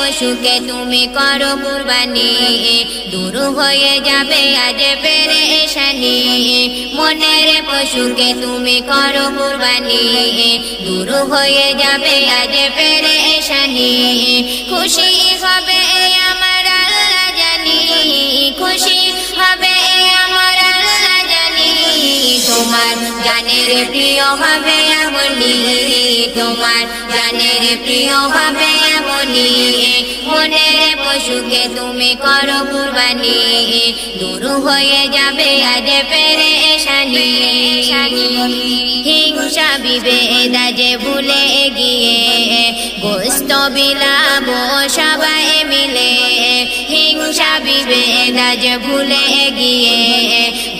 পশুকে তুমি করো কুরবানি দূর হয়ে যাবে আজ পেরেশানি মনের পশুকে তুমি করো কুরবানি দূর হয়ে যাবে আজ পেরেশানি খুশি হবে আমার আল্লাহ জানি খুশি হবে আমার আল্লাহ জানি তোমার জানের প্রিয় হবে এমনি তোমার জানের প্রিয় হবে এমনি মনের পশুকে তুমি করো কুরবানি দূর হয়ে যাবে আজ পেরেশানি হিংসা বিভেদ যে ভুলে গিয়ে গোস্ত বিলাবো সবাই মিলে হিংসা বিভেদ যে ভুলে গিয়ে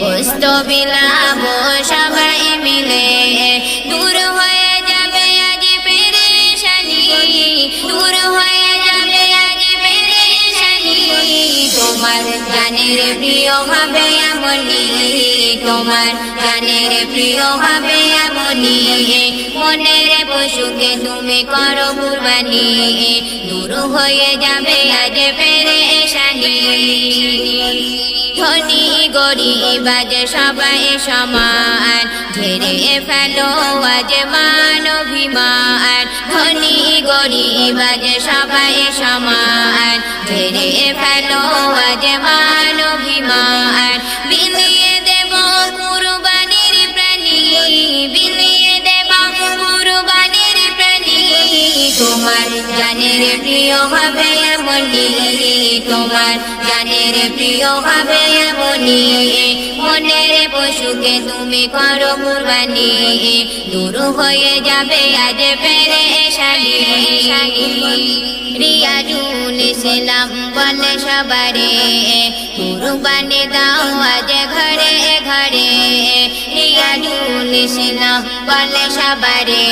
গোস্ত বিলাবো সবাই মিলে দূর হয়ে যাবে আজ পেরেশানি দূর হয়ে যাবে আজ পেরেশানি তোমার জানের প্রিয় হবে এমনি তোমার জানের প্রিয় হবে এমনি মনের পশুকে তুমি করো কুরবানি দূর হয়ে যাবে আজ পেরেশানি ধনী গরিব আজ সবাই সমান ঝেড়ে ফেলো আজ মান অভিমান ধনী গরিব আজ সবাই সমান ঝেড়ে ফেলো আজ মান অভিমান বিলিয়ে দেব কুরবানির প্রাণী বিলিয়ে দেব কুরবানির প্রাণী তোমার জানের প্রিয় হবে এমনি তোমার জানের প্রিয় হবে এমনি মনের পশুকে তুমি করো কুরবানি দূর হয়ে যাবে আজ পেরেশানি রিয়াজুল ইসলাম বলে সবারে কুরবানি দাও আজ ঘরে ঘরে রিয়াজুল ইসলাম বলে সবারে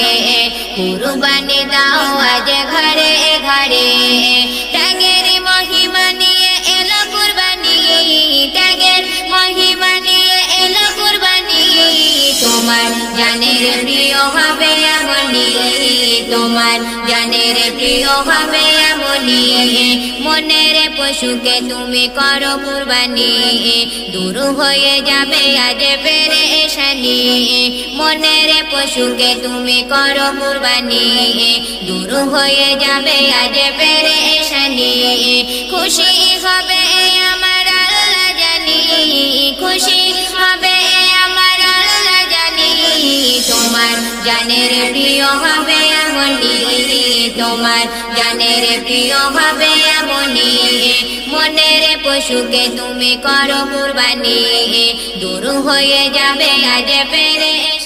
কুরবানি দাও আজ ঘরে ঘরে ত্যাগের মহিমা নিয়ে এলো কুরবানি ত্যাগের মহিমা নিয়ে এলো কুরবানি তোমার জানের প্রিয় হবে এমনি তোমার জানের প্রিয় হবে এমনি মনের পশুকে তুমি করো কুরবানি দূর হয়ে যাবে আজ পেরেশানি মনের পশুকে তুমি করো কুরবানি দূর হয়ে যাবে আজ পেরেশানি খুশি হবে আমার আল্লাহ জানি খুশি হবে আমার আল্লাহ জানি তোমার জানের প্রিয় হবে এমনি তোমার জানের প্রিয় হবে এমনি মনের পশুকে তুমি করো কুরবানি দূর হয়ে যাবে আজ পেরেশানি